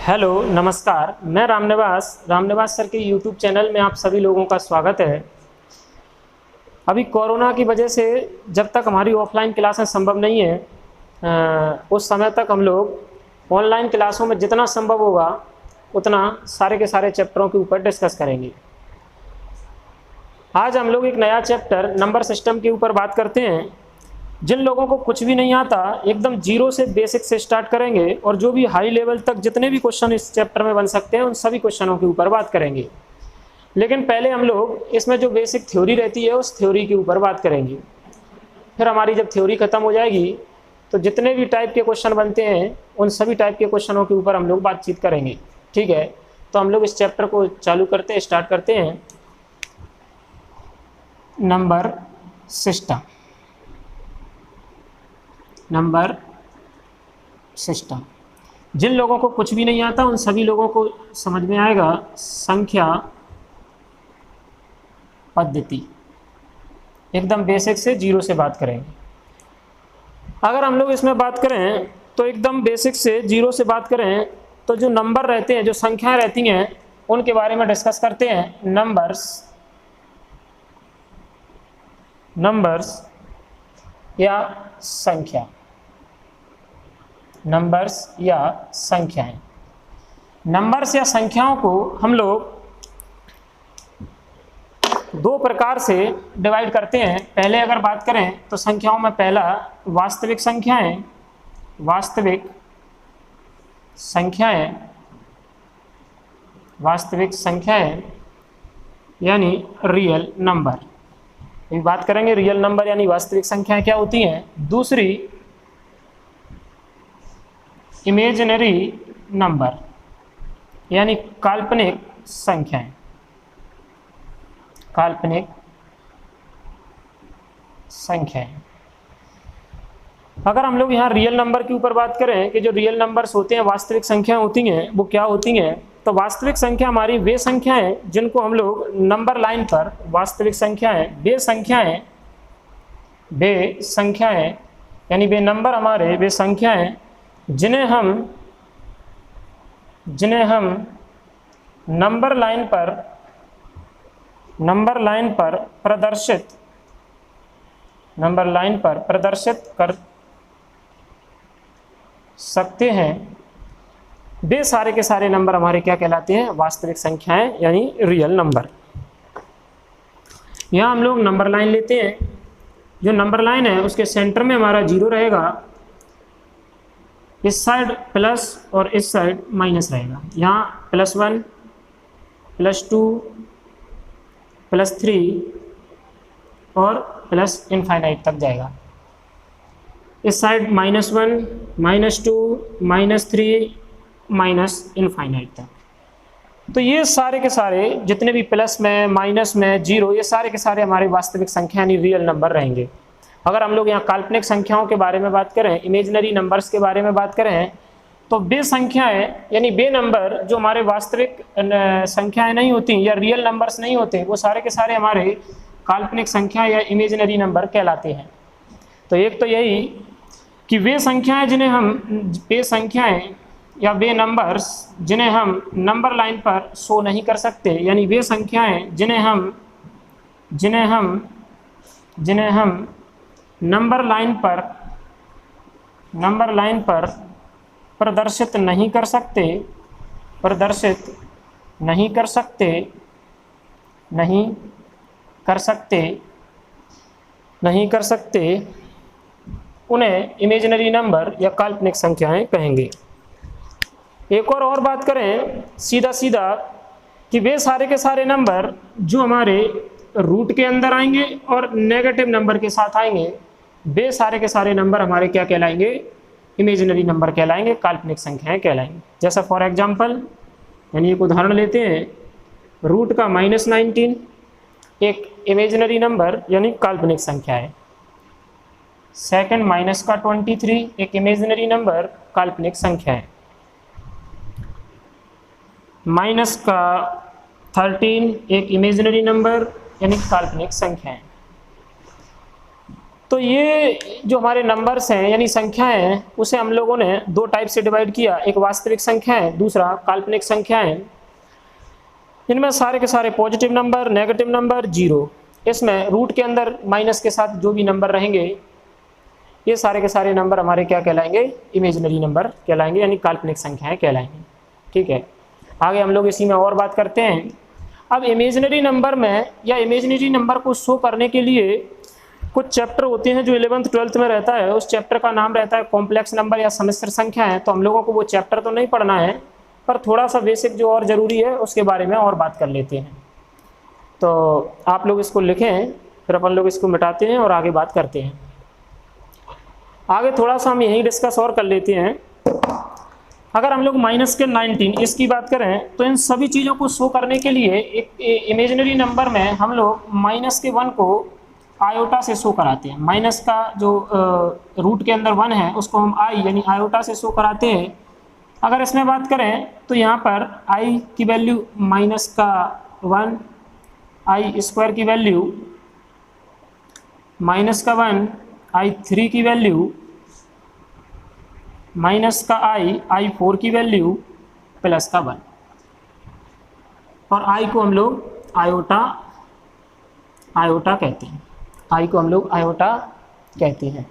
Hello नमस्कार, मैं Ramniwas sir के यूट्यूब चैनल में आप सभी लोगों का स्वागत है। अभी कोरोना की वजह से जब तक हमारी ऑफलाइन क्लासें संभव नहीं है, उस समय तक हम लोग ऑनलाइन क्लासों में जितना संभव होगा उतना सारे के सारे चैप्टरों के ऊपर डिस्कस करेंगे। आज हम लोग एक नया चैप्टर नंबर सिस्टम के ऊपर बात करते हैं। जिन लोगों को कुछ भी नहीं आता, एकदम जीरो से बेसिक से स्टार्ट करेंगे और जो भी हाई लेवल तक जितने भी क्वेश्चन इस चैप्टर में बन सकते हैं उन सभी क्वेश्चनों के ऊपर बात करेंगे। लेकिन पहले हम लोग इसमें जो बेसिक थ्योरी रहती है उस थ्योरी के ऊपर बात करेंगे। फिर हमारी जब थ्योरी खत्म हो जाएगी तो जितने भी टाइप के क्वेश्चन बनते हैं उन सभी टाइप के क्वेश्चनों के ऊपर हम लोग बातचीत करेंगे। ठीक है, तो हम लोग इस चैप्टर को स्टार्ट करते हैं। Number system. नंबर सिस्टम, जिन लोगों को कुछ भी नहीं आता उन सभी लोगों को समझ में आएगा संख्या पद्धति। एकदम बेसिक से जीरो से बात करेंगे। अगर हम लोग इसमें बात करें तो एकदम बेसिक से जीरो से बात करें तो जो नंबर रहते हैं, जो संख्याएं रहती हैं, उनके बारे में डिस्कस करते हैं। नंबर्स या संख्या, नंबर्स या संख्याएं। नंबर्स या संख्याओं को हम लोग दो प्रकार से डिवाइड करते हैं। पहले अगर बात करें तो संख्याओं में पहला वास्तविक संख्याएं, वास्तविक संख्याएं यानी रियल नंबर। अभी बात करेंगे रियल नंबर यानी वास्तविक संख्याएं क्या होती हैं। दूसरी इमेजिनरी नंबर यानी काल्पनिक संख्याएं। काल्पनिक संख्याएं। अगर हम लोग यहाँ रियल नंबर के ऊपर बात करें कि जो रियल नंबर्स होते हैं, वास्तविक संख्याएं होती हैं, वो क्या होती हैं, तो वास्तविक संख्या हमारी वे संख्याएं जिनको हम लोग नंबर लाइन पर, वास्तविक संख्याएं वे संख्याएं यानी वे नंबर हमारे, वे संख्याएं जिन्हें हम नंबर लाइन पर प्रदर्शित कर सकते हैं, वे सारे के सारे नंबर हमारे क्या कहलाते हैं, वास्तविक संख्याएं यानी रियल नंबर। यहाँ हम लोग नंबर लाइन लेते हैं। जो नंबर लाइन है उसके सेंटर में हमारा जीरो रहेगा, इस साइड प्लस और इस साइड माइनस रहेगा। यहाँ +1, +2, +3 और प्लस इनफाइनाइट तक जाएगा। इस साइड -1, -2, -3, माइनस इनफाइनाइट तक। तो ये सारे के सारे जितने भी प्लस में, माइनस में, जीरो, ये सारे के सारे हमारे वास्तविक संख्या यानी रियल नंबर रहेंगे। अगर हम लोग यहाँ काल्पनिक संख्याओं के बारे में बात करें, इमेजिनरी नंबर्स के बारे में बात करें, तो वे संख्याएं यानी वे नंबर जो हमारे वास्तविक संख्याएं नहीं होती या रियल नंबर्स नहीं होते, वो सारे के सारे हमारे काल्पनिक संख्या या इमेजिनरी नंबर कहलाते हैं। तो एक तो यही कि वे संख्याएं या वे नंबर्स जिन्हें हम नंबर लाइन पर शो नहीं कर सकते, यानी वे संख्याएं जिन्हें हम नंबर लाइन पर प्रदर्शित नहीं कर सकते, उन्हें इमेजिनरी नंबर या काल्पनिक संख्याएं कहेंगे। एक और बात करें सीधा कि वे सारे के सारे नंबर जो हमारे रूट के अंदर आएंगे और नेगेटिव नंबर के साथ आएंगे, वे सारे के सारे नंबर हमारे क्या कहलाएंगे, इमेजिनरी नंबर कहलाएंगे, काल्पनिक संख्याएं कहलाएंगे। जैसा फॉर एग्जांपल, यानी एक उदाहरण लेते हैं, रूट का -19 एक इमेजिनरी नंबर यानी काल्पनिक संख्या है। सेकंड माइनस का 23 एक इमेजिनरी नंबर, काल्पनिक संख्या है। माइनस का 13 एक इमेजिनरी नंबर यानी काल्पनिक संख्या है। तो ये जो हमारे नंबर्स हैं यानी संख्याएं हैं उसे हम लोगों ने दो टाइप से डिवाइड किया, एक वास्तविक संख्या है, दूसरा काल्पनिक संख्या है। इनमें सारे के सारे positive number, negative number, zero. इसमें रूट के अंदर माइनस के साथ जो भी नंबर रहेंगे ये सारे के सारे नंबर हमारे क्या कहलाएंगे, इमेजिनरी नंबर कहलाएंगे, यानी काल्पनिक संख्याएं कहलाएंगी। ठीक है, आगे हम लोग इसी में और बात करते हैं। अब इमेजिनरी नंबर में या इमेजिनरी नंबर को शो करने के लिए कुछ चैप्टर होते हैं जो 11th 12th में रहता है, उस चैप्टर का नाम रहता है कॉम्प्लेक्स नंबर या सम्मिश्र संख्या है। तो हम लोगों को वो चैप्टर तो नहीं पढ़ना है, पर थोड़ा सा बेसिक जो और ज़रूरी है उसके बारे में और बात कर लेते हैं। तो आप लोग इसको लिखें, फिर अपन लोग इसको मिटाते हैं और आगे बात करते हैं। आगे थोड़ा सा हम यहीं डिस्कस और कर लेते हैं। अगर हम लोग माइनस के 19 इसकी बात करें तो इन सभी चीज़ों को शो करने के लिए एक इमेजिनरी नंबर में हम लोग माइनस के 1 को आयोटा से शो कराते हैं। माइनस का जो रूट के अंदर 1 है उसको हम आई यानी आयोटा से शो कराते हैं। अगर इसमें बात करें तो यहाँ पर आई की वैल्यू माइनस का 1, आई स्क्वायर की वैल्यू माइनस का 1, आई 3 की वैल्यू माइनस का आई 4 की वैल्यू प्लस का 1, और आई को हम लोग आयोटा कहते हैं। आई को हम लोग आयोटा कहते हैं।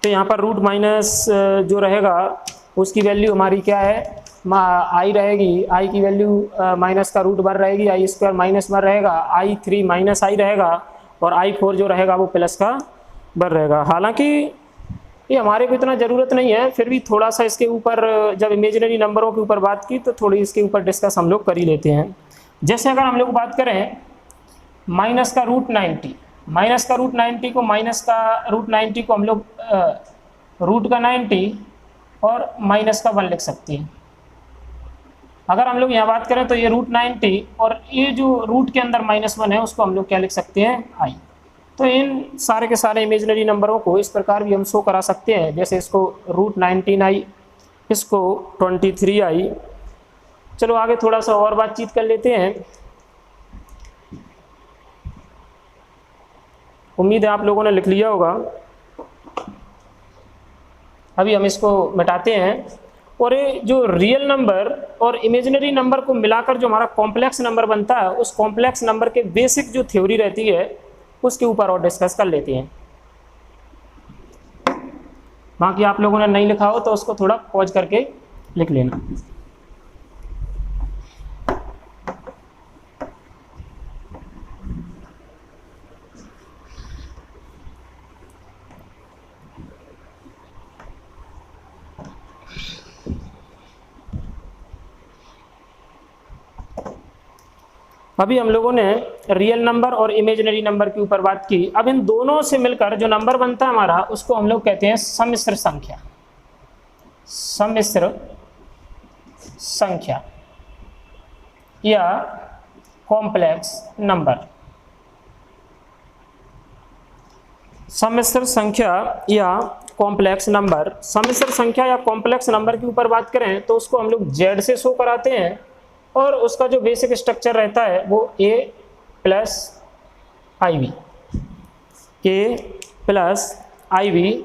तो यहाँ पर रूट माइनस जो रहेगा उसकी वैल्यू हमारी क्या है, आई रहेगी, आई की वैल्यू माइनस का रूट 1 रहेगी, आई स्क्वायर माइनस 1 रहेगा, आई 3 माइनस आई रहेगा, और आई 4 जो रहेगा वो प्लस का 1 रहेगा। हालांकि ये हमारे को इतना ज़रूरत नहीं है, फिर भी थोड़ा सा इसके ऊपर जब इमेजिनरी नंबरों के ऊपर बात की तो थोड़ी इसके ऊपर डिस्कस हम लोग कर ही लेते हैं। जैसे अगर हम लोग बात करें माइनस का रूट 90, माइनस का रूट 90 को हम लोग रूट का 90 और माइनस का 1 लिख सकते हैं। अगर हम लोग यहाँ बात करें तो ये रूट 90 और ये जो रूट के अंदर -1 है उसको हम लोग क्या लिख सकते हैं, आई। तो इन सारे के सारे इमेजिनरी नंबरों को इस प्रकार भी हम शो करा सकते हैं। जैसे इसको रूट 19 आई, इसको 23 आई। चलो आगे थोड़ा सा और बातचीत कर लेते हैं। उम्मीद है आप लोगों ने लिख लिया होगा। अभी हम इसको मिटाते हैं, और ये जो रियल नंबर और इमेजिनरी नंबर को मिलाकर जो हमारा कॉम्प्लेक्स नंबर बनता है उस कॉम्प्लेक्स नंबर के बेसिक जो थ्योरी रहती है उसके ऊपर और डिस्कस कर लेते हैं। बाकी आप लोगों ने नहीं लिखा हो तो उसको थोड़ा पॉज करके लिख लेना। अभी हम लोगों ने रियल नंबर और इमेजिनरी नंबर के ऊपर बात की। अब इन दोनों से मिलकर जो नंबर बनता है हमारा उसको हम लोग कहते हैं सम्मिश्र संख्या। सम्मिश्र संख्या या कॉम्प्लेक्स नंबर। सम्मिश्र संख्या या कॉम्प्लेक्स नंबर। सम्मिश्र संख्या या कॉम्प्लेक्स नंबर के ऊपर बात करें तो उसको हम लोग जेड से शो कराते हैं, और उसका जो बेसिक स्ट्रक्चर रहता है वो a plus I V, a plus I V.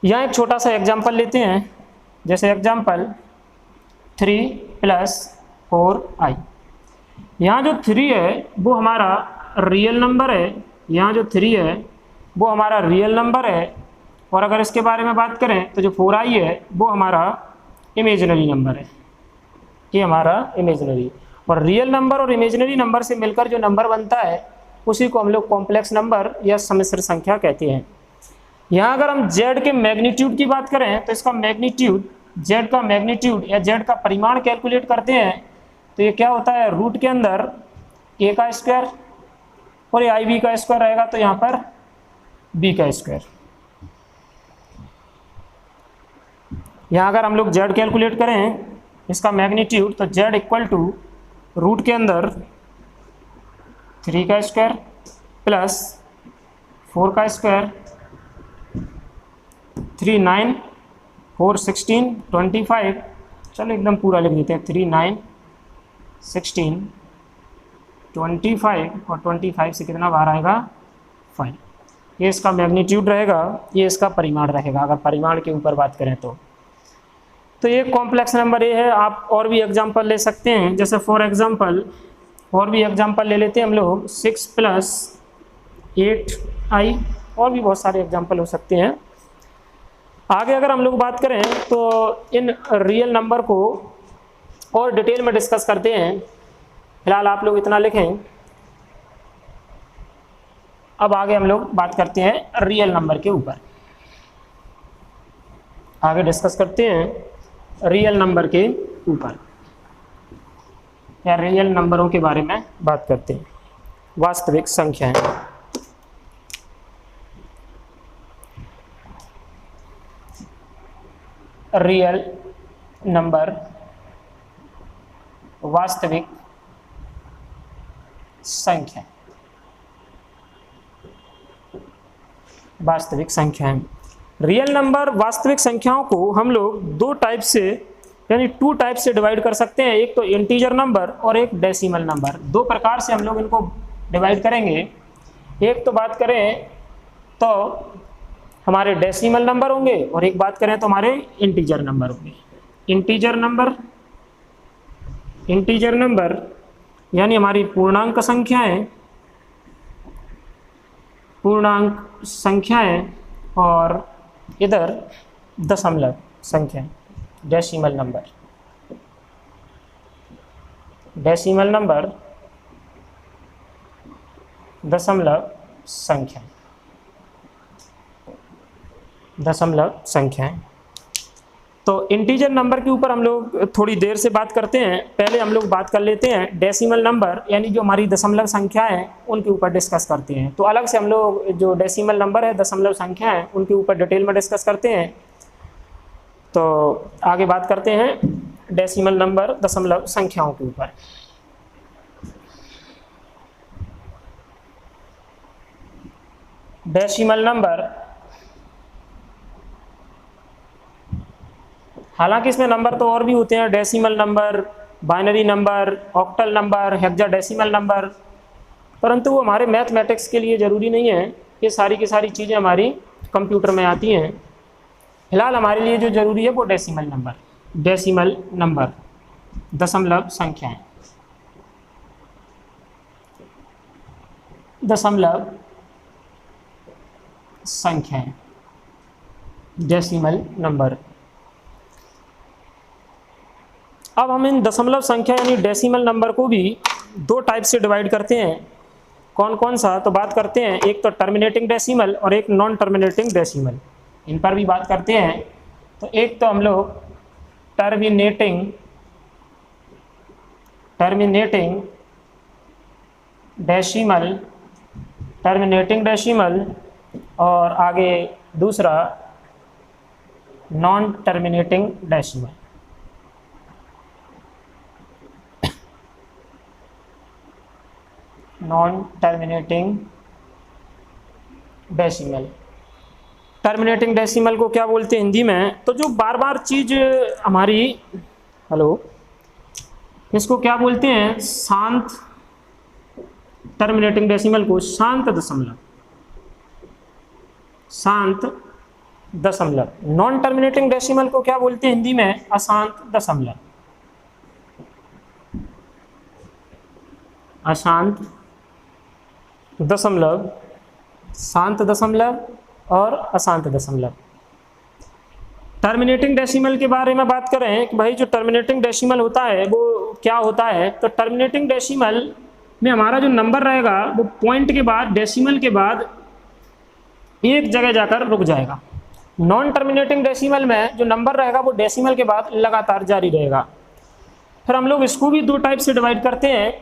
यहाँ एक छोटा सा एग्जाम्पल लेते हैं। जैसे एग्जाम्पल 3 प्लस 4i। यहाँ जो 3 है वो हमारा रियल नंबर है, यहाँ जो 3 है वो हमारा रियल नंबर है, और अगर इसके बारे में बात करें तो जो 4i है वो हमारा इमेजिनरी नंबर है। ये हमारा इमेजिनरी और रियल नंबर और इमेजिनरी नंबर से मिलकर जो नंबर बनता है उसी को हम लोग कॉम्प्लेक्स नंबर या सम्मिश्र संख्या कहते हैं। यहाँ अगर हम z के मैग्नीट्यूड की बात करें तो इसका मैग्नीट्यूड, z का मैग्नीट्यूड या z का परिमाण कैलकुलेट करते हैं तो ये क्या होता है, रूट के अंदर a का स्क्वायर और ये आई बी का स्क्वायर रहेगा, तो यहाँ पर b का स्क्वायर। यहाँ अगर हम लोग z कैलकुलेट करें इसका मैग्नीट्यूड तो z इक्वल टू रूट के अंदर 3 का स्क्वायर प्लस 4 का स्क्वायर, 3 9 4 16 25। चलो एकदम पूरा लिख देते हैं, 3 9 16 25 और 25 से कितना बाहर आएगा 5। ये इसका मैग्नीट्यूड रहेगा, ये इसका परिमाण रहेगा अगर परिमाण के ऊपर बात करें तो ये कॉम्प्लेक्स नंबर ये है। आप और भी एग्जांपल ले सकते हैं, जैसे फॉर एग्जांपल और भी एग्जांपल ले लेते हैं हम लोग 6 + 8i, और भी बहुत सारे एग्जांपल हो सकते हैं। आगे अगर हम लोग बात करें तो इन रियल नंबर को और डिटेल में डिस्कस करते हैं। फिलहाल आप लोग इतना लिखें। अब आगे हम लोग बात करते हैं रियल नंबर के ऊपर, आगे डिस्कस करते हैं रियल नंबर के ऊपर, या रियल नंबरों के बारे में बात करते हैं, वास्तविक संख्याएं। रियल नंबर, वास्तविक संख्या, वास्तविक संख्याएं। रियल नंबर वास्तविक संख्याओं को हम लोग दो टाइप से, यानी 2 टाइप से डिवाइड कर सकते हैं। एक तो इंटीजर नंबर और एक डेसिमल नंबर। 2 प्रकार से हम लोग इनको डिवाइड करेंगे। एक तो बात करें तो हमारे डेसिमल नंबर होंगे, और एक बात करें तो हमारे इंटीजर नंबर होंगे। इंटीजर नंबर यानी हमारी पूर्णांक संख्याएं, और इधर दशमलव संख्याएं, डेसिमल नंबर, दशमलव संख्याएं। तो इंटीजर नंबर के ऊपर हम लोग थोड़ी देर से बात करते हैं। पहले हम लोग बात कर लेते हैं डेसिमल नंबर, यानी जो हमारी दशमलव संख्या है उनके ऊपर डिस्कस करते हैं। तो अलग से हम लोग जो डेसिमल नंबर है, दशमलव संख्या है, उनके ऊपर डिटेल में डिस्कस करते हैं। तो आगे बात करते हैं डेसिमल नंबर, दशमलव संख्याओं के ऊपर। डेसिमल नंबर, हालांकि इसमें नंबर तो और भी होते हैं, decimal number, binary number, octal number, hexadecimal number, परंतु वो हमारे मैथमेटिक्स के लिए ज़रूरी नहीं है। ये सारी की सारी चीज़ें हमारी कंप्यूटर में आती हैं। फिलहाल हमारे लिए जो ज़रूरी है वो डेसिमल नंबर, दशमलव संख्याएं, डेसिमल नंबर। अब हम इन दशमलव संख्या यानी डेसिमल नंबर को भी 2 टाइप से डिवाइड करते हैं। कौन कौन सा, तो बात करते हैं एक तो टर्मिनेटिंग डेसिमल और एक नॉन टर्मिनेटिंग डेसिमल। इन पर भी बात करते हैं। तो एक तो हम लोग टर्मिनेटिंग डेसिमल, और आगे दूसरा non terminating decimal. Non terminating decimal, terminating decimal को क्या बोलते हैं हिंदी में, तो जो बार बार चीज हमारी, इसको क्या बोलते हैं, शांत, टर्मिनेटिंग डेसिमल को शांत दशमलव। नॉन टर्मिनेटिंग डेसिमल को क्या बोलते हैं हिंदी में, अशांत दशमलव। शांत दशमलव और अशांत दशमलव। टर्मिनेटिंग डेसिमल के बारे में बात करें कि भाई जो टर्मिनेटिंग डेसिमल होता है वो क्या होता है, तो टर्मिनेटिंग डेसिमल में हमारा जो नंबर रहेगा वो पॉइंट के बाद, डेसिमल के बाद एक जगह जाकर रुक जाएगा। नॉन टर्मिनेटिंग डेसिमल में जो नंबर रहेगा वो डेसिमल के बाद लगातार जारी रहेगा। फिर हम लोग इसको भी 2 टाइप से डिवाइड करते हैं।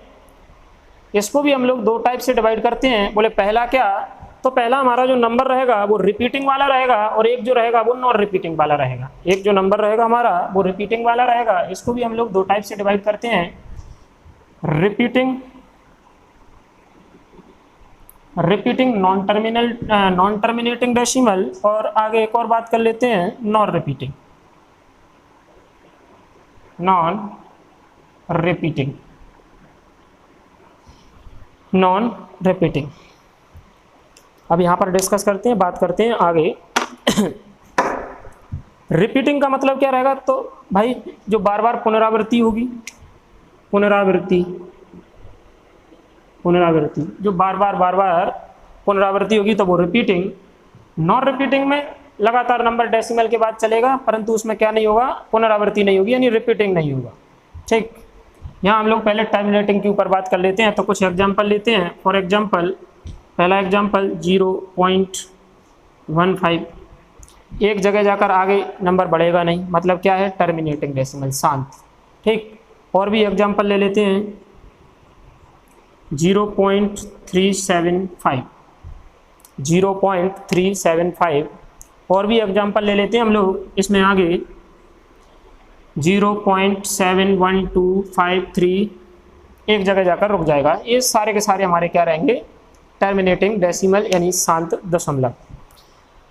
इसको भी हम लोग 2 टाइप से डिवाइड करते हैं। बोले पहला क्या, तो पहला हमारा जो नंबर रहेगा वो रिपीटिंग वाला रहेगा, और एक जो रहेगा वो नॉन रिपीटिंग वाला रहेगा। एक जो नंबर रहेगा हमारा वो रिपीटिंग वाला रहेगा। इसको भी हम लोग 2 टाइप से डिवाइड करते हैं, रिपीटिंग नॉन टर्मिनेटिंग डेसिमल, और आगे एक और बात कर लेते हैं नॉन रिपीटिंग। अब यहाँ पर डिस्कस करते हैं, बात करते हैं आगे। रिपीटिंग का मतलब क्या रहेगा, तो भाई जो बार बार पुनरावृत्ति होगी, पुनरावृत्ति जो बार बार पुनरावृत्ति होगी तो वो रिपीटिंग। नॉन रिपीटिंग में लगातार नंबर डेसिमल के बाद चलेगा, परंतु उसमें क्या नहीं होगा, पुनरावृत्ति नहीं होगी, यानी रिपीटिंग नहीं होगा। ठीक, यहाँ हम लोग पहले टर्मिनेटिंग के ऊपर बात कर लेते हैं, तो कुछ एग्जाम्पल लेते हैं। फॉर एग्जाम्पल, पहला एग्जाम्पल 0.15, एक जगह जाकर आगे नंबर बढ़ेगा नहीं, मतलब क्या है, टर्मिनेटिंग डेसिमल, शांत। ठीक, और भी एग्जाम्पल ले लेते हैं। 0.375, 0.375, और भी एग्जाम्पल ले लेते हैं हम लोग इसमें आगे। 0.71253, एक जगह जाकर रुक जाएगा। ये सारे के सारे हमारे क्या रहेंगे, टर्मिनेटिंग डेसिमल यानी शांत दशमलव।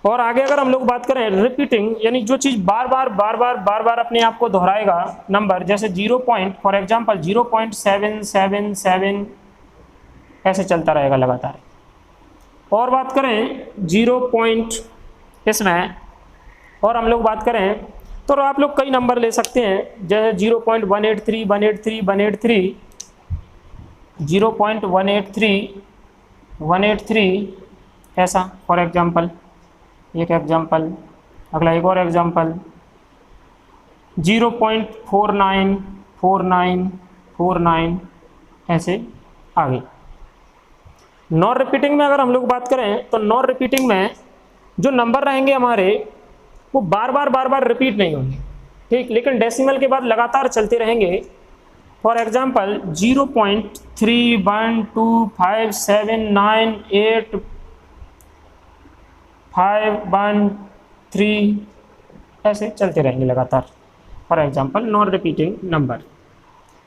और आगे अगर हम लोग बात करें रिपीटिंग, यानी जो चीज़ बार बार अपने आप को दोहराएगा नंबर, जैसे 0. फॉर एग्जांपल 0.777 ऐसे चलता रहेगा लगातार। और बात करें 0. इसमें और हम लोग बात करें तो आप लोग कई नंबर ले सकते हैं, जैसे 0.183, 183, 183, 0.183, 183 ऐसा फॉर एग्जांपल, एक एग्जांपल। अगला एक और एग्जांपल 0.49, 49, 49 ऐसे आगे। नॉन रिपीटिंग में अगर हम लोग बात करें तो नॉन रिपीटिंग में जो नंबर रहेंगे हमारे वो बार बार रिपीट नहीं होंगे। ठीक, लेकिन डेसिमल के बाद लगातार चलते रहेंगे। फॉर एग्जांपल 0.3125798 ऐसे चलते रहेंगे लगातार। For example non repeating number,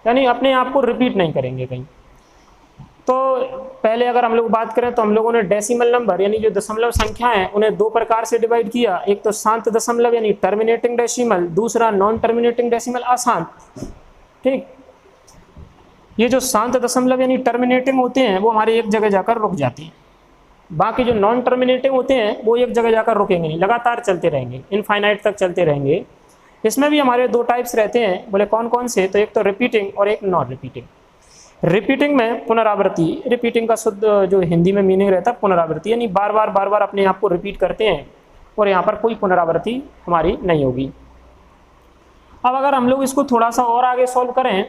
यानी अपने आप को रिपीट नहीं करेंगे कहीं। तो पहले अगर हम लोग बात करें तो हम लोगों ने डेसिमल नंबर यानी जो दशमलव संख्या है उन्हें दो प्रकार से डिवाइड किया। एक तो शांत दशमलव यानी टर्मिनेटिंग डेसिमल, दूसरा नॉन टर्मिनेटिंग डेसिमल अशांत। ठीक, ये जो शांत दशमलव यानी टर्मिनेटिंग होते हैं वो हमारे एक जगह जाकर रुक जाते हैं, बाकी जो नॉन टर्मिनेटिंग होते हैं वो एक जगह जाकर रुकेंगे नहीं, लगातार चलते रहेंगे, इनफाइनाइट तक चलते रहेंगे। इसमें भी हमारे दो टाइप्स रहते हैं, बोले कौन कौन से, तो एक तो रिपीटिंग और एक नॉन रिपीटिंग। रिपीटिंग में पुनरावृत्ति, रिपीटिंग का शुद्ध जो हिंदी में मीनिंग रहता है पुनरावृत्ति, यानी बार बार अपने आप को रिपीट करते हैं और यहाँ पर कोई पुनरावृत्ति हमारी नहीं होगी। अब अगर हम लोग इसको थोड़ा सा और आगे सॉल्व करें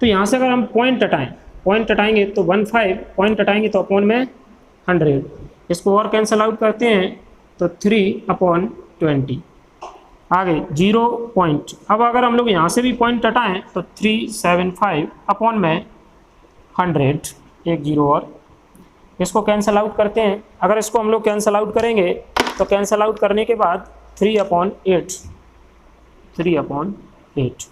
तो यहाँ से अगर हम पॉइंट हटाएंगे तो 15 पॉइंट हटाएंगे तो अपॉन में 100, इसको और कैंसिल आउट करते हैं तो 3/20 आगे 0 पॉइंट। अब अगर हम लोग यहाँ से भी पॉइंट हटाएं तो 375 अपॉन में 100, एक 0 और, इसको कैंसिल आउट करते हैं। अगर इसको हम लोग कैंसिल आउट करेंगे तो कैंसिल आउट करने के बाद 3/8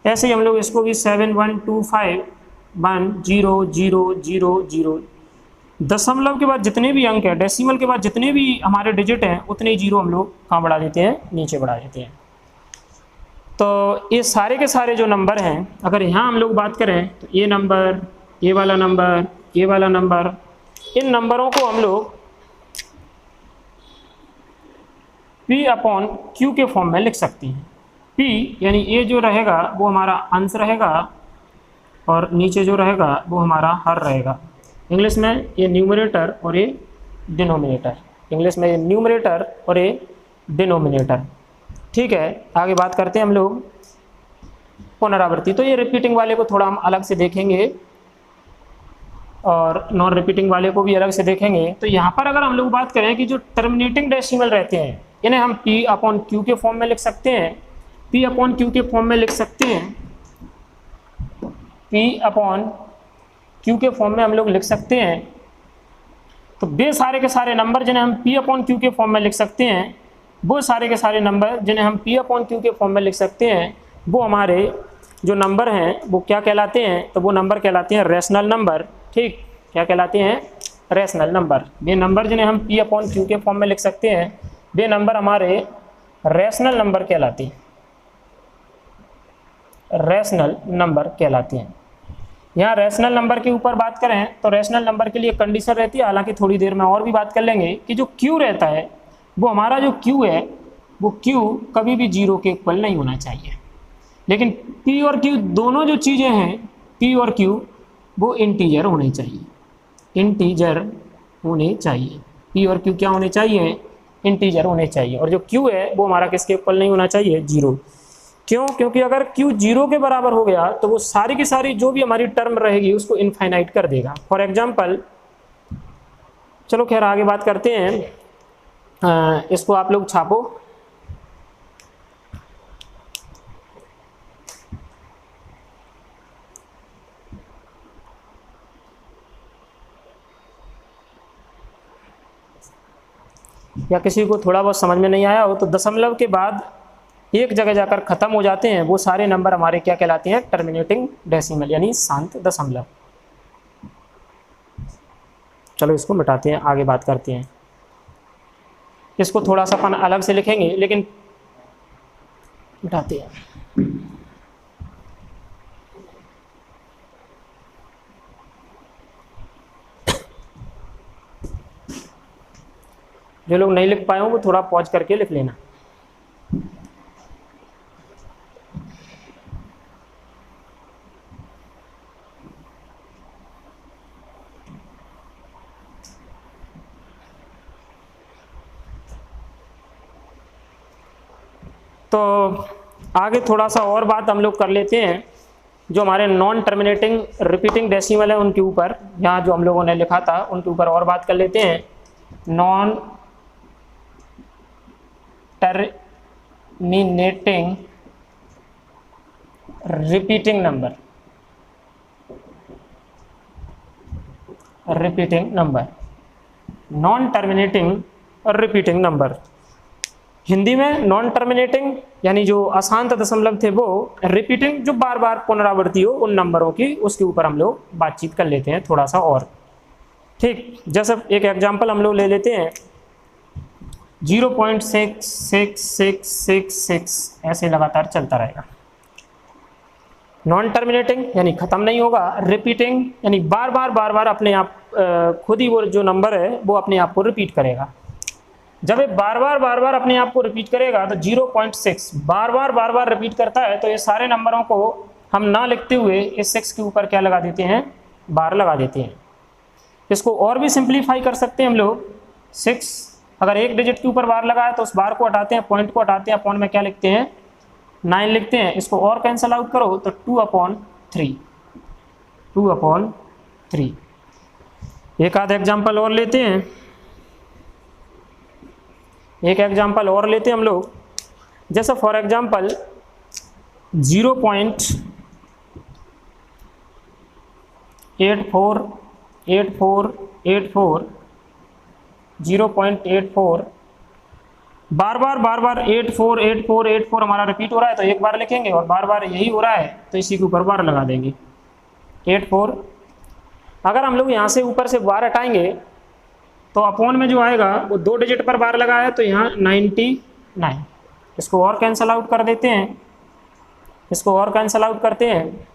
ऐसे ही हम लोग इसको भी 7125100000 दशमलव के बाद जितने भी अंक हैं, डेसिमल के बाद जितने भी हमारे डिजिट हैं उतने ही जीरो हम लोग कहाँ बढ़ा देते हैं, नीचे बढ़ा देते हैं। तो ये सारे के सारे जो नंबर हैं, अगर यहाँ हम लोग बात करें तो ये नंबर, ये वाला नंबर, ये वाला नंबर, इन नंबरों को हम लोग P/Q के फॉर्म में लिख सकते हैं। P यानी ये जो रहेगा वो हमारा अंश रहेगा और नीचे जो रहेगा वो हमारा हर रहेगा। इंग्लिश में ये न्यूमरेटर और ये डिनोमिनेटर, इंग्लिश में ये न्यूमरेटर और ये डिनोमिनेटर। ठीक है, आगे बात करते हैं हम लोग पुनरावृत्ति। तो ये रिपीटिंग वाले को थोड़ा हम अलग से देखेंगे और नॉन रिपीटिंग वाले को भी अलग से देखेंगे। तो यहाँ पर अगर हम लोग बात करें कि जो टर्मिनेटिंग डेसिमल रहते हैं इन्हें हम P/Q के फॉर्म में लिख सकते हैं। P/Q के फॉर्म में लिख सकते हैं, P/Q के फॉर्म में हम लोग लिख सकते हैं। तो वे सारे के सारे नंबर जिन्हें हम P/Q के फॉर्म में लिख सकते हैं, वो सारे के सारे नंबर जिन्हें हम P/Q के फॉर्म में लिख सकते हैं, वो हमारे जो नंबर हैं वो क्या कहलाते हैं, तो वो नंबर कहलाते हैं रैशनल नंबर। ठीक, क्या कहलाते हैं, रैशनल नंबर। वे नंबर जिन्हें हम P/Q के फॉर्म में लिख सकते हैं वे नंबर हमारे रैशनल नंबर कहलाते हैं, रैशनल नंबर कहलाते हैं। यहाँ रैशनल नंबर के ऊपर बात करें तो रैशनल नंबर के लिए कंडीशन रहती है, हालांकि थोड़ी देर में और भी बात कर लेंगे कि जो क्यू रहता है वो हमारा जो क्यू है वो क्यू कभी भी 0 के इक्वल नहीं होना चाहिए। लेकिन पी और क्यू दोनों जो चीज़ें हैं, पी और क्यू, वो इंटीजर होने चाहिए, इंटीजर होने चाहिए। पी और क्यू क्या होने चाहिए? इंटीजर होने चाहिए। और जो क्यू है वो हमारा किसके इक्वल नहीं होना चाहिए? 0। क्यों? क्योंकि अगर क्यू 0 के बराबर हो गया तो वो सारी की सारी जो भी हमारी टर्म रहेगी उसको इनफाइनाइट कर देगा। फॉर एग्जाम्पल, चलो खैर आगे बात करते हैं, इसको आप लोग छापो। या किसी को थोड़ा बहुत समझ में नहीं आया हो तो दशमलव के बाद एक जगह जाकर ख़त्म हो जाते हैं वो सारे नंबर हमारे क्या कहलाते हैं? टर्मिनेटिंग डेसिमल, यानी शांत दशमलव। चलो इसको मिटाते हैं, आगे बात करते हैं। इसको थोड़ा सा अपन अलग से लिखेंगे लेकिन मिटाते हैं। जो लोग नहीं लिख पाए हो वो थोड़ा पॉज करके लिख लेना। तो आगे थोड़ा सा और बात हम लोग कर लेते हैं जो हमारे नॉन टर्मिनेटिंग रिपीटिंग डेसिमल है उनके ऊपर, यहाँ जो हम लोगों ने लिखा था उनके ऊपर और बात कर लेते हैं। Non terminating repeating number, repeating number, non terminating और रिपीटिंग नंबर। हिंदी में नॉन टर्मिनेटिंग यानी जो अशांत दशमलव थे वो, रिपीटिंग जो बार बार पुनरावृत्ति हो उन नंबरों की, उसके ऊपर हम लोग बातचीत कर लेते हैं थोड़ा सा और। ठीक, जैसे एक एग्जांपल हम लोग ले लेते हैं 0.66666 ऐसे लगातार चलता रहेगा। नॉन टर्मिनेटिंग यानी ख़त्म नहीं होगा, रिपीटिंग यानी बार बार अपने आप खुद ही वो जो नंबर है वो अपने आप को रिपीट करेगा। जब ये बार बार अपने आप को रिपीट करेगा तो 0.6 बार बार रिपीट करता है, तो ये सारे नंबरों को हम ना लिखते हुए इस 6 के ऊपर क्या लगा देते हैं? बार लगा देते हैं। इसको और भी सिंप्लीफाई कर सकते हैं हम लोग। 6 अगर एक डिजिट के ऊपर बार लगाए तो उस बार को हटाते हैं, पॉइंट को हटाते हैं, अपॉन में क्या लिखते हैं? 9 लिखते हैं। इसको और कैंसिल आउट करो तो 2/3, 2/3। एक आध एग्जाम्पल और लेते हैं, एक एग्जाम्पल और लेते हैं हम लोग। जैसे फॉर एग्जाम्पल 0.848484, 0.84 बार बार 848484 हमारा रिपीट हो रहा है तो एक बार लिखेंगे, और बार बार यही हो रहा है तो इसी के ऊपर बार लगा देंगे 84। अगर हम लोग यहाँ से ऊपर से बार हटाएंगे तो अपॉन में जो आएगा वो 2 डिजिट पर बार लगा है तो यहाँ 99। इसको और कैंसिल आउट कर देते हैं, इसको और कैंसिल आउट करते हैं।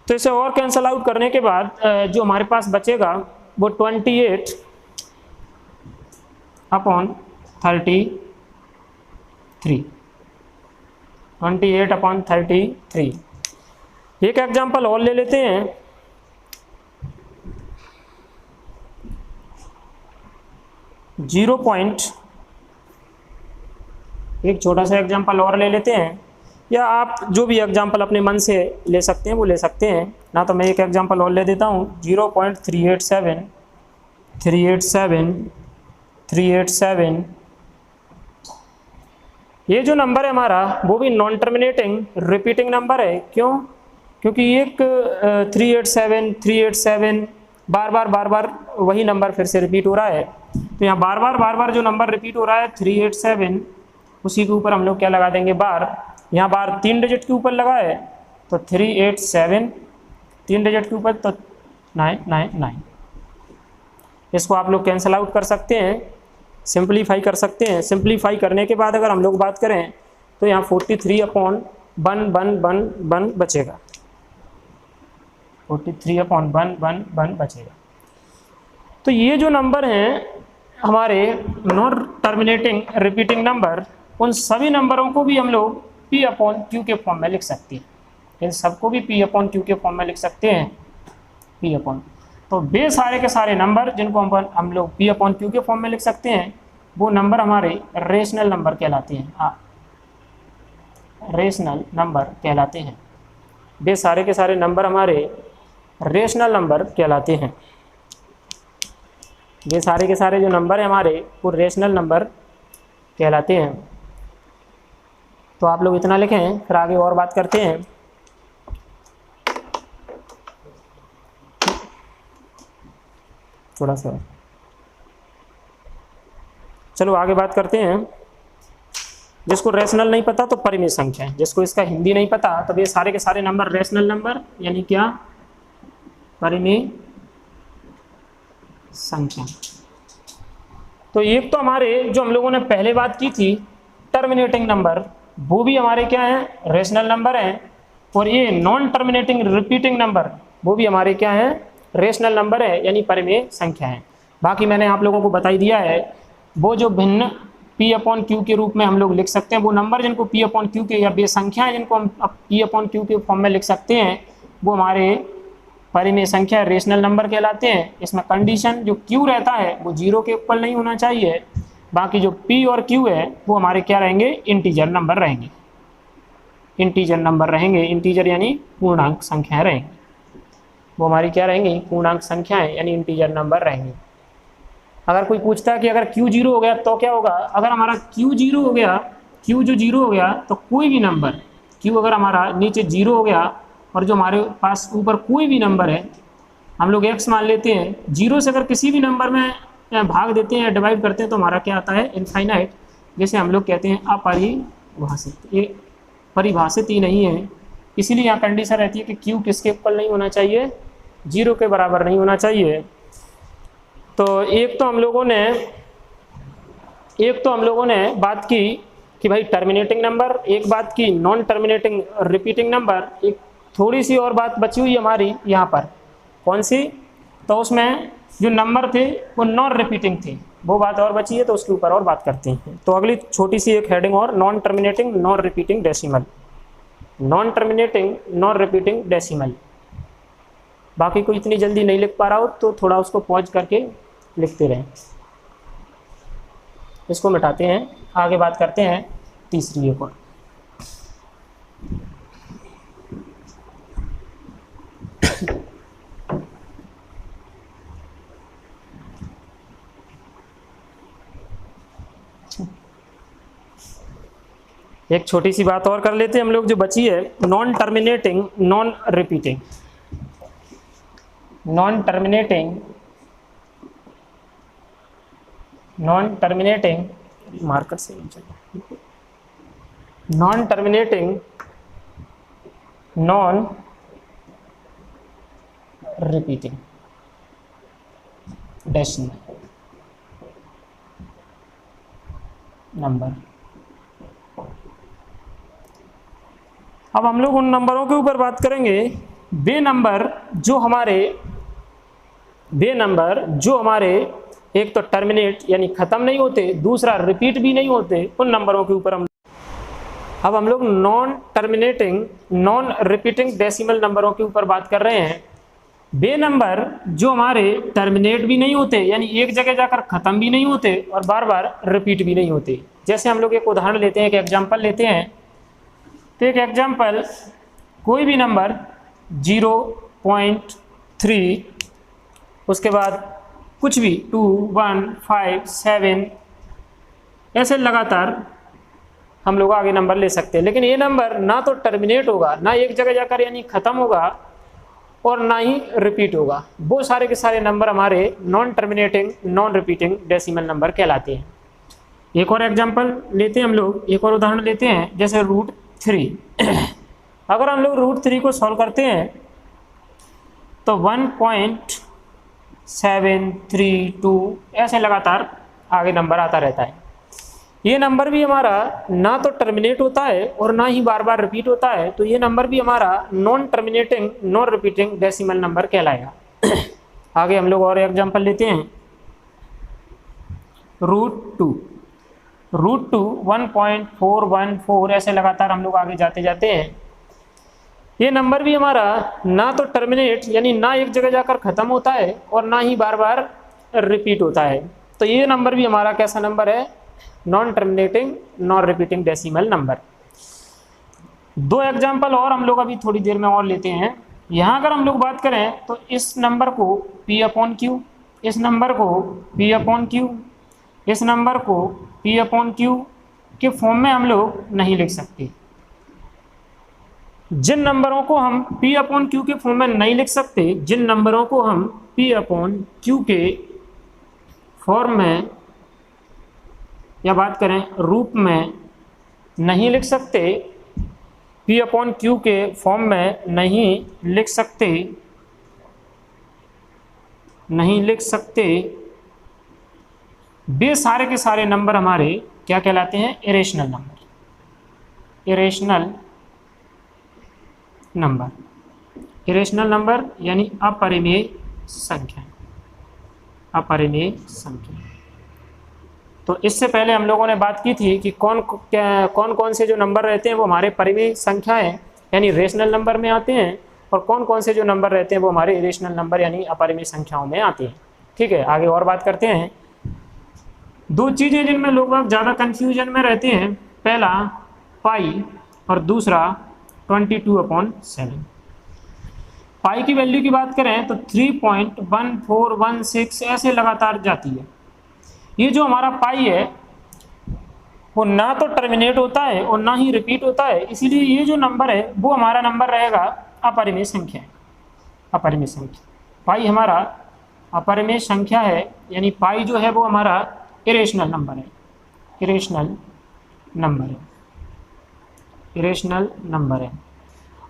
तो इसे और कैंसिल आउट करने के बाद जो हमारे पास बचेगा वो 28/33। एक एग्जाम्पल और ले लेते हैं। एक छोटा सा एग्जाम्पल और ले लेते हैं, या आप जो भी एग्जाम्पल अपने मन से ले सकते हैं वो ले सकते हैं ना। तो मैं एक एग्जाम्पल और ले देता हूँ 0.387 ये जो नंबर है हमारा वो भी नॉन टर्मिनेटिंग रिपीटिंग नंबर है। क्यों? क्योंकि एक 387 बार बार वही नंबर फिर से रिपीट हो रहा है। तो यहाँ बार बार जो नंबर रिपीट हो रहा है 387, उसी के ऊपर हम लोग क्या लगा देंगे? बार। यहाँ बार 3 डिजिट के ऊपर लगा है तो 387, 3 डिजिट के ऊपर तो 999। इसको आप लोग कैंसिल आउट कर सकते हैं, सिंप्लीफाई कर सकते हैं। सिंप्लीफाई करने के बाद अगर हम लोग बात करें तो यहाँ 43/1 बचेगा। 43/1 बचेगा। तो ये जो नंबर हैं हमारे नॉन टर्मिनेटिंग रिपीटिंग नंबर, उन सभी नंबरों को भी हम लोग P/Q के फॉर्म में लिख सकते हैं। इन सबको भी P/Q के फॉर्म में लिख सकते हैं। P/, तो वे सारे के सारे नंबर जिनको हम लोग P/Q के फॉर्म में लिख सकते हैं, वो नंबर हमारे रेशनल नंबर कहलाते हैं। रेशनल नंबर कहलाते हैं। वे सारे के सारे नंबर हमारे रेशनल नंबर कहलाते हैं। ये सारे के सारे जो नंबर हैं हमारे वो रेशनल नंबर कहलाते हैं। तो आप लोग इतना लिखें, फिर आगे और बात करते हैं। थोड़ा सा चलो आगे बात करते हैं। जिसको रेशनल नहीं पता तो परिमेय संख्या है, जिसको इसका हिंदी नहीं पता तो ये सारे के सारे नंबर रेशनल नंबर यानी क्या, परिमेय संख्या। तो एक तो हमारे जो हम लोगों ने पहले बात की थी टर्मिनेटिंग नंबर, वो भी हमारे क्या हैं, रेशनल नंबर हैं। और ये नॉन टर्मिनेटिंग रिपीटिंग नंबर, वो भी हमारे क्या हैं, रेशनल नंबर है यानी परिमेय संख्या है। बाकी मैंने आप लोगों को बता ही दिया है, वो जो भिन्न P/Q के रूप में हम लोग लिख सकते हैं, वो नंबर जिनको P/Q के या वे संख्याएं जिनको हम P/Q के फॉर्म में लिख सकते हैं, वो हमारे परिमेय संख्या रेशनल नंबर कहलाते हैं। इसमें कंडीशन जो Q रहता है वो 0 के ऊपर नहीं होना चाहिए। बाकी जो P और Q है वो हमारे क्या रहेंगे, इंटीजर नंबर रहेंगे। इंटीजर नंबर रहेंगे, इंटीजर यानी पूर्णांक संख्याएं रहेंगी। वो हमारी क्या रहेंगी, पूर्णांक संख्याएं यानी इंटीजर नंबर रहेंगे। अगर कोई पूछता है कि अगर Q 0 हो गया तो क्या होगा, अगर हमारा Q 0 हो गया, Q जो 0 हो गया तो कोई भी नंबर Q अगर हमारा नीचे 0 हो गया और जो हमारे पास ऊपर कोई भी नंबर है, हम लोग x मान लेते हैं, 0 से अगर किसी भी नंबर में भाग देते हैं या डिवाइड करते हैं तो हमारा क्या आता है, इनफाइनाइट, जैसे हम लोग कहते हैं अपरिभाषित। ये परिभाषित ही नहीं है, इसीलिए यहाँ कंडीशन रहती है कि Q किसके ऊपर नहीं होना चाहिए, 0 के बराबर नहीं होना चाहिए। तो एक तो हम लोगों ने बात की कि भाई टर्मिनेटिंग नंबर, एक बात की नॉन टर्मिनेटिंग रिपीटिंग नंबर, एक थोड़ी सी और बात बची हुई हमारी यहाँ पर, कौन सी, तो उसमें जो नंबर थे वो नॉन रिपीटिंग थे, वो बात और बची है, तो उसके ऊपर और बात करते हैं। तो अगली छोटी सी एक हेडिंग और, non terminating non repeating decimal. Non terminating non repeating decimal, बाकी कोई इतनी जल्दी नहीं लिख पा रहा हो तो थोड़ा उसको पॉज करके लिखते रहें। इसको मिटाते हैं, आगे बात करते हैं तीसरी एक और। एक छोटी सी बात और कर लेते हैं हम लोग, जो बची है non terminating non repeating. Non terminating marker से, non terminating non repeating decimal number. अब हम लोग उन नंबरों के ऊपर बात करेंगे, वे नंबर जो हमारे एक तो टर्मिनेट यानी ख़त्म नहीं होते, दूसरा रिपीट भी नहीं होते, उन नंबरों के ऊपर अब हम लोग non terminating non repeating decimal नंबरों के ऊपर बात कर रहे हैं। वे नंबर जो हमारे टर्मिनेट भी नहीं होते यानी एक जगह जाकर ख़त्म भी नहीं होते और बार बार रिपीट भी नहीं होते। जैसे हम लोग एक उदाहरण लेते हैं, एक एग्जाम्पल लेते हैं। तो एक एग्जाम्पल, कोई भी नंबर 0.3, उसके बाद कुछ भी 2, 1, 5, 7, ऐसे लगातार हम लोग आगे नंबर ले सकते हैं। लेकिन ये नंबर ना तो टर्मिनेट होगा, ना एक जगह जाकर यानी ख़त्म होगा, और ना ही रिपीट होगा। वो सारे के सारे नंबर हमारे non terminating non repeating decimal number कहलाते हैं। एक और एग्जाम्पल लेते हैं हम लोग, एक और उदाहरण लेते हैं, जैसे √3। अगर हम लोग √3 को सॉल्व करते हैं तो 1.732 ऐसे लगातार आगे नंबर आता रहता है। ये नंबर भी हमारा ना तो टर्मिनेट होता है और ना ही बार बार रिपीट होता है, तो ये नंबर भी हमारा non terminating non repeating decimal number कहलाएगा। आगे हम लोग और एग्जांपल लेते हैं। √2 1.414 ऐसे लगातार हम लोग आगे जाते जाते हैं। ये नंबर भी हमारा ना तो टर्मिनेट यानी ना एक जगह जाकर ख़त्म होता है और ना ही बार बार रिपीट होता है, तो ये नंबर भी हमारा कैसा नंबर है? Non terminating non repeating decimal number. दो एग्जाम्पल और हम लोग अभी थोड़ी देर में और लेते हैं। यहाँ अगर हम लोग बात करें तो इस नंबर को P/Q, इस नंबर को P/Q, इस नंबर को P/Q के फॉर्म में हम लोग नहीं लिख सकते। जिन नंबरों को हम P/Q के फॉर्म में नहीं लिख सकते, जिन नंबरों को हम P/Q के फॉर्म में या बात करें रूप में नहीं लिख सकते, P/Q के फॉर्म में नहीं लिख सकते, वे सारे के सारे नंबर हमारे क्या कहलाते हैं? Irrational number. इरेशनल नंबर यानी अपरिमेय संख्या। अपरिमेय संख्या। तो इससे पहले हम लोगों ने बात की थी कि कौन कौन से जो नंबर रहते हैं वो हमारे परिमेय संख्याएं यानी रेशनल नंबर में आते हैं, और कौन कौन से जो नंबर रहते हैं वो हमारे इरेशनल नंबर यानी अपरिमेय संख्याओं में आते हैं। ठीक है, आगे और बात करते हैं। दो चीज़ें जिनमें लोग ज़्यादा कन्फ्यूजन में रहते हैं, पहला पाई और दूसरा 22/7। पाई की वैल्यू की बात करें तो 3.1416 ऐसे लगातार जाती है। ये जो हमारा पाई है वो ना तो टर्मिनेट होता है और ना ही रिपीट होता है, इसीलिए ये जो नंबर है वो हमारा नंबर रहेगा अपरिमेय संख्या। अपरिमेय संख्या पाई हमारा अपरिमेय संख्या है, यानी पाई जो है वो हमारा इरेशनल नंबर है। इरेशनल नंबर है।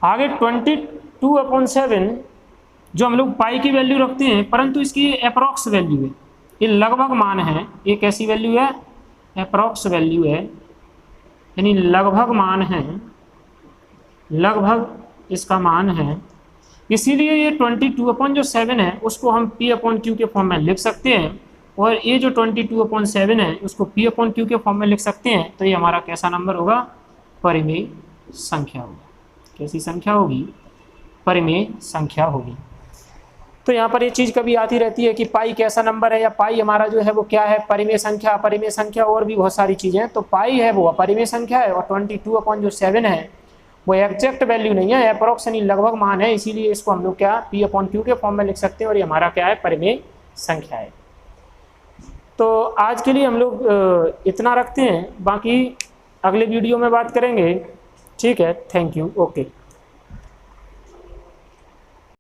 आगे 22/7 जो हम लोग पाई की वैल्यू रखते हैं, परंतु इसकी अप्रॉक्स वैल्यू है, ये लगभग मान है। ये कैसी वैल्यू है? अप्रॉक्स वैल्यू है, यानी लगभग मान है, लगभग इसका मान है। इसीलिए ये 22/7 है उसको हम P/Q के फॉर्म में लिख सकते हैं, और ये जो 22/7 है उसको P/Q के फॉर्म में लिख सकते हैं। तो ये हमारा कैसा नंबर होगा? परिमेय संख्या होगा। कैसी संख्या होगी? परिमेय संख्या होगी। तो यहाँ पर ये चीज़ कभी आती रहती है कि पाई कैसा नंबर है, या पाई हमारा जो है वो क्या है? परिमेय संख्या, अपरिमेय संख्या, और भी बहुत सारी चीज़ें। तो पाई है वो अपरिमेय संख्या है, और 22/7 है वो एग्जैक्ट वैल्यू नहीं है, अप्रोक्स यानी लगभग मान है। इसीलिए इसको हम लोग क्या P/Q के फॉर्म में लिख सकते हैं, और ये हमारा क्या है? परिमेय संख्या है। तो आज के लिए हम लोग इतना रखते हैं, बाकी अगले वीडियो में बात करेंगे। ठीक है, थैंक यू, ओके।